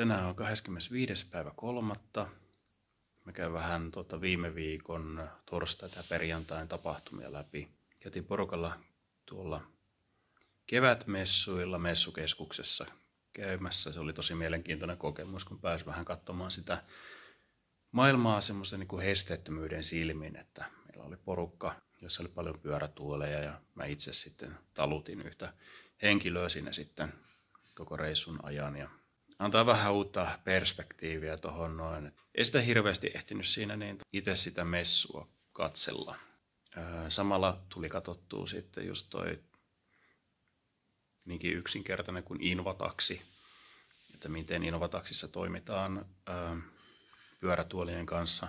Tänään on 25.3. Mä käyn vähän viime viikon torstaita ja perjantain tapahtumia läpi. Käytiin porukalla tuolla kevätmessuilla messukeskuksessa käymässä. Se oli tosi mielenkiintoinen kokemus, kun pääsi vähän katsomaan sitä maailmaa semmoisen niin kuin esteettömyyden silmin, että meillä oli porukka, jossa oli paljon pyörätuoleja ja mä itse sitten talutin yhtä henkilöä siinä sitten koko reissun ajan ja antaa vähän uutta perspektiiviä tuohon noin. Ei sitä hirveästi ehtinyt siinä niin itse sitä messua katsella. Samalla tuli katsottua sitten just toi niinkin yksinkertainen kuin Invataksi, että miten Invataksissa toimitaan pyörätuolien kanssa,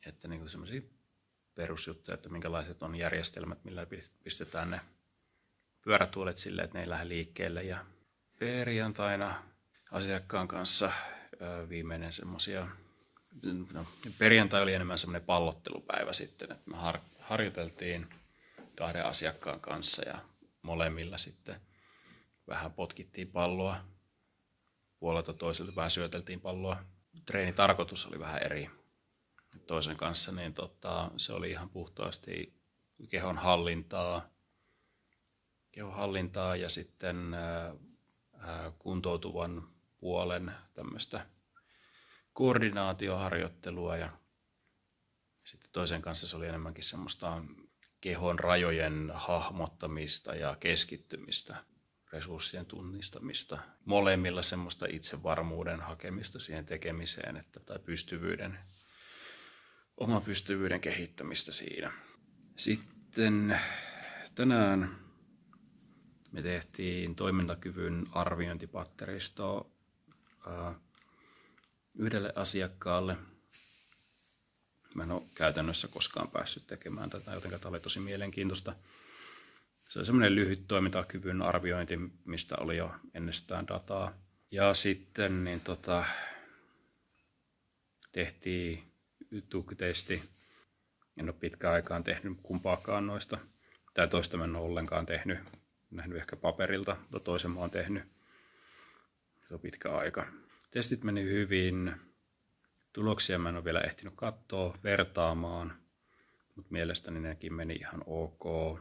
että niin semmoisia perusjuttuja, että minkälaiset on järjestelmät, millä pistetään ne pyörätuolet silleen, että ne ei lähde liikkeelle. Ja perjantaina asiakkaan kanssa viimeinen semmosia, perjantai oli enemmän semmoinen pallottelupäivä sitten, että me harjoiteltiin kahden asiakkaan kanssa ja molemmilla sitten vähän potkittiin palloa, puolelta toiselta vähän syöteltiin palloa. Treenitarkoitus oli vähän eri toisen kanssa, niin se oli ihan puhtaasti kehon hallintaa ja sitten kuntoutuvan puolen tämmöistä koordinaatioharjoittelua ja sitten toisen kanssa se oli enemmänkin semmoista kehon rajojen hahmottamista ja keskittymistä, resurssien tunnistamista. Molemmilla semmoista itsevarmuuden hakemista siihen tekemiseen, tai oman pystyvyyden kehittämistä siinä. Sitten tänään me tehtiin toimintakyvyn arviointipatteristoa yhdelle asiakkaalle. Mä en ole käytännössä koskaan päässyt tekemään tätä, joten tämä oli tosi mielenkiintoista. Se oli semmoinen lyhyt toimintakyvyn arviointi, mistä oli jo ennestään dataa. Ja sitten niin tehtiin TUG-testi. En ole pitkään aikaan tehnyt kumpaakaan noista. Tai toista mä en ole ollenkaan tehnyt. Nähnyt ehkä paperilta, mutta toisen mä oon tehnyt. Se on pitkä aika. Testit meni hyvin. Tuloksia mä en ole vielä ehtinyt katsoa, vertaamaan. Mutta mielestäni nekin meni ihan ok.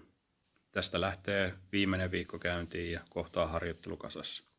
Tästä lähtee viimeinen viikko käyntiin ja kohtaa harjoittelukasassa.